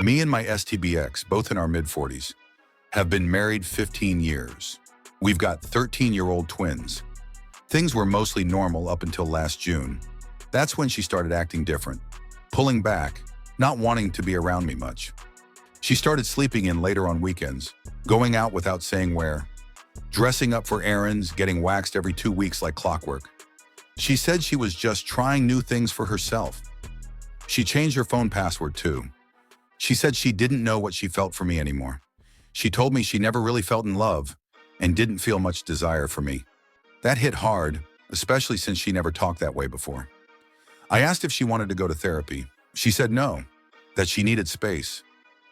Me and my STBX, both in our mid-40s, have been married 15 years. We've got 13-year-old twins. Things were mostly normal up until last June. That's when she started acting different, pulling back, not wanting to be around me much. She started sleeping in later on weekends, going out without saying where, dressing up for errands, getting waxed every 2 weeks like clockwork. She said she was just trying new things for herself. She changed her phone password too. She said she didn't know what she felt for me anymore. She told me she never really felt in love and didn't feel much desire for me. That hit hard, especially since she never talked that way before. I asked if she wanted to go to therapy. She said no, that she needed space.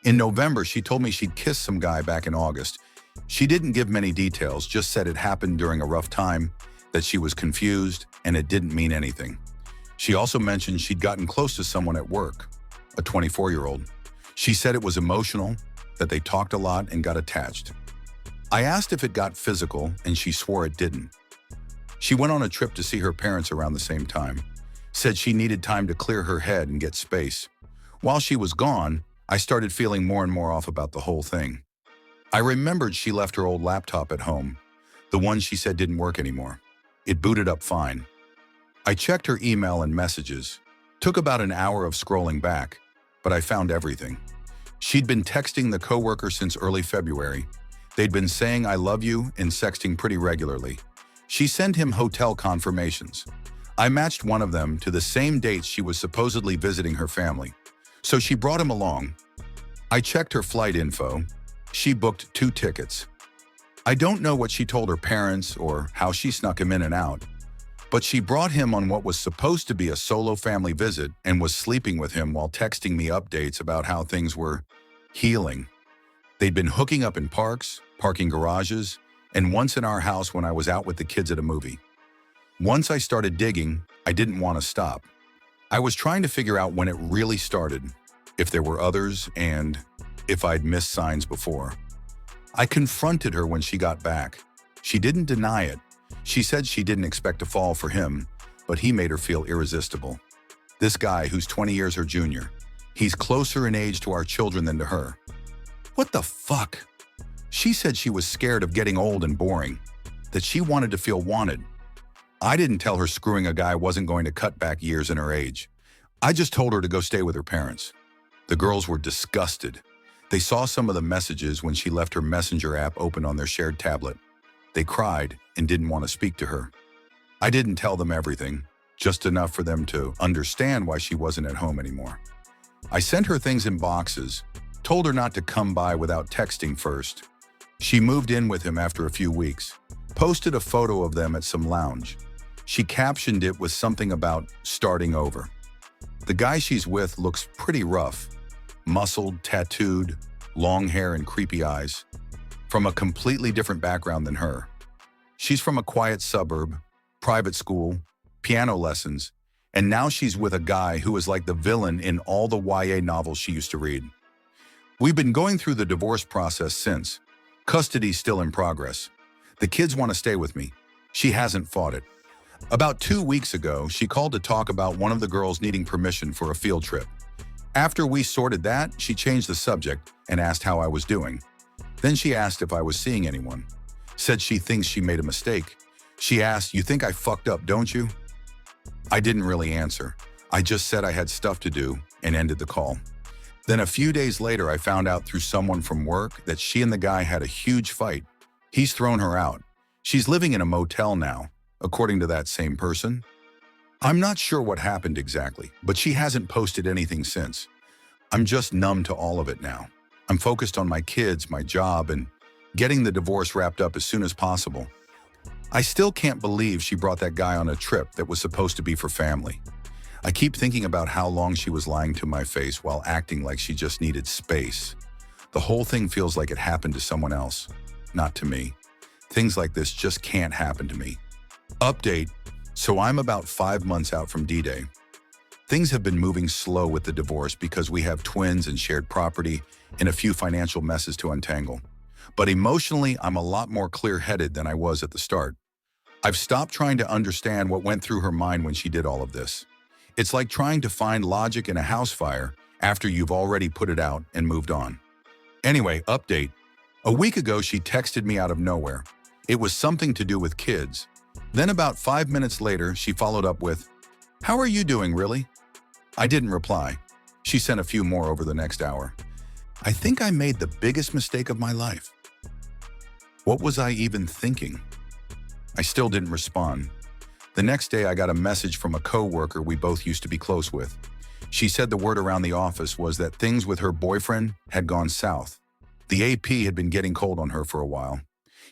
In November, she told me she'd kissed some guy back in August. She didn't give many details, just said it happened during a rough time, that she was confused, and it didn't mean anything. She also mentioned she'd gotten close to someone at work, a 24-year-old. She said it was emotional, that they talked a lot and got attached. I asked if it got physical, and she swore it didn't. She went on a trip to see her parents around the same time, said she needed time to clear her head and get space. While she was gone, I started feeling more and more off about the whole thing. I remembered she left her old laptop at home, the one she said didn't work anymore. It booted up fine. I checked her email and messages. Took about an hour of scrolling back, but I found everything. She'd been texting the coworker since early February. They'd been saying I love you and sexting pretty regularly. She sent him hotel confirmations. I matched one of them to the same dates she was supposedly visiting her family, so she brought him along. I checked her flight info. She booked 2 tickets. I don't know what she told her parents or how she snuck him in and out, but she brought him on what was supposed to be a solo family visit and was sleeping with him while texting me updates about how things were healing. They'd been hooking up in parks, parking garages, and once in our house when I was out with the kids at a movie. Once I started digging, I didn't want to stop. I was trying to figure out when it really started, if there were others, and if I'd missed signs before. I confronted her when she got back. She didn't deny it. She said she didn't expect to fall for him, but he made her feel irresistible. This guy, who's 20 years her junior, he's closer in age to our children than to her. What the fuck? She said she was scared of getting old and boring, that she wanted to feel wanted. I didn't tell her screwing a guy wasn't going to cut back years in her age. I just told her to go stay with her parents. The girls were disgusted. They saw some of the messages when she left her messenger app open on their shared tablet. They cried and didn't want to speak to her. I didn't tell them everything, just enough for them to understand why she wasn't at home anymore. I sent her things in boxes, told her not to come by without texting first. She moved in with him after a few weeks, posted a photo of them at some lounge. She captioned it with something about starting over. The guy she's with looks pretty rough, muscled, tattooed, long hair and creepy eyes, from a completely different background than her. She's from a quiet suburb, private school, piano lessons, and now she's with a guy who is like the villain in all the YA novels she used to read. We've been going through the divorce process since. Custody's still in progress. The kids want to stay with me. She hasn't fought it. About 2 weeks ago, she called to talk about one of the girls needing permission for a field trip. After we sorted that, she changed the subject and asked how I was doing. Then she asked if I was seeing anyone. Said she thinks she made a mistake. She asked, "You think I fucked up, don't you?" I didn't really answer. I just said I had stuff to do and ended the call. Then a few days later, I found out through someone from work that she and the guy had a huge fight. He's thrown her out. She's living in a motel now, according to that same person. I'm not sure what happened exactly, but she hasn't posted anything since. I'm just numb to all of it now. I'm focused on my kids, my job, and getting the divorce wrapped up as soon as possible. I still can't believe she brought that guy on a trip that was supposed to be for family. I keep thinking about how long she was lying to my face while acting like she just needed space. The whole thing feels like it happened to someone else, not to me. Things like this just can't happen to me. Update. So I'm about 5 months out from D-Day. Things have been moving slow with the divorce because we have twins and shared property and a few financial messes to untangle. But emotionally, I'm a lot more clear-headed than I was at the start. I've stopped trying to understand what went through her mind when she did all of this. It's like trying to find logic in a house fire after you've already put it out and moved on. Anyway, update. A week ago, she texted me out of nowhere. It was something to do with kids. Then about 5 minutes later, she followed up with, "How are you doing, really?" I didn't reply. She sent a few more over the next hour. I think I made the biggest mistake of my life. What was I even thinking? I still didn't respond. The next day, I got a message from a coworker we both used to be close with. She said the word around the office was that things with her boyfriend had gone south. The AP had been getting cold on her for a while.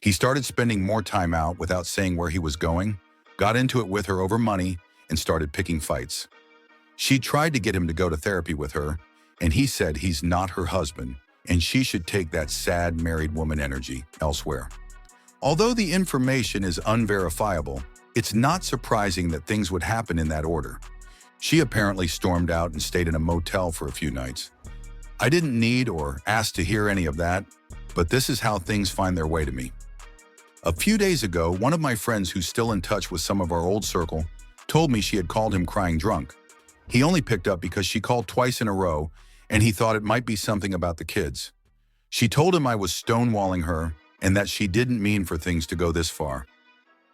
He started spending more time out without saying where he was going, got into it with her over money, and started picking fights. She tried to get him to go to therapy with her, and he said he's not her husband, and she should take that sad married woman energy elsewhere. Although the information is unverifiable, it's not surprising that things would happen in that order. She apparently stormed out and stayed in a motel for a few nights. I didn't need or ask to hear any of that, but this is how things find their way to me. A few days ago, one of my friends who's still in touch with some of our old circle told me she had called him crying drunk. He only picked up because she called twice in a row, and he thought it might be something about the kids. She told him I was stonewalling her and that she didn't mean for things to go this far.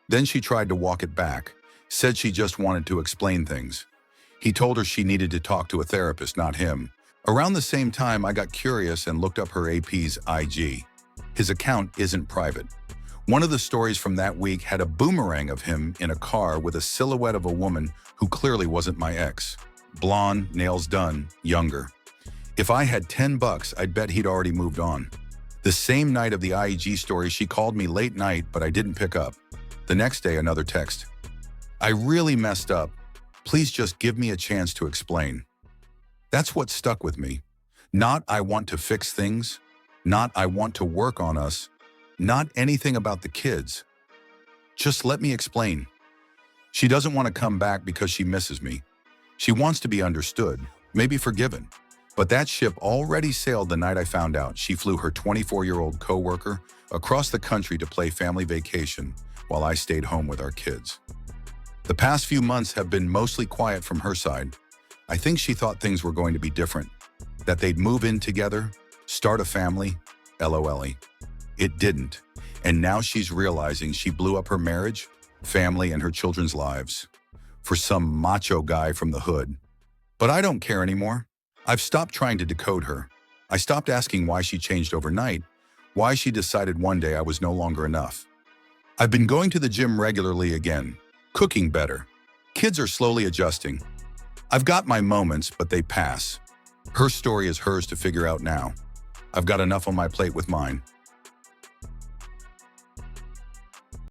Then she tried to walk it back, said she just wanted to explain things. He told her she needed to talk to a therapist, not him. Around the same time, I got curious and looked up her AP's IG. His account isn't private. One of the stories from that week had a boomerang of him in a car with a silhouette of a woman who clearly wasn't my ex. Blonde, nails done, younger. If I had $10, I'd bet he'd already moved on. The same night of the IG story, she called me late night, but I didn't pick up. The next day, another text. "I really messed up. Please just give me a chance to explain." That's what stuck with me. Not "I want to fix things," not "I want to work on us," not anything about the kids. Just let me explain. She doesn't want to come back because she misses me. She wants to be understood, maybe forgiven. But that ship already sailed the night I found out. She flew her 24-year-old coworker across the country to play family vacation while I stayed home with our kids. The past few months have been mostly quiet from her side. I think she thought things were going to be different, that they'd move in together, start a family, LOL. It didn't, and now she's realizing she blew up her marriage, family, and her children's lives for some macho guy from the hood. But I don't care anymore. I've stopped trying to decode her. I stopped asking why she changed overnight, why she decided one day I was no longer enough. I've been going to the gym regularly again, cooking better. Kids are slowly adjusting. I've got my moments, but they pass. Her story is hers to figure out now. I've got enough on my plate with mine.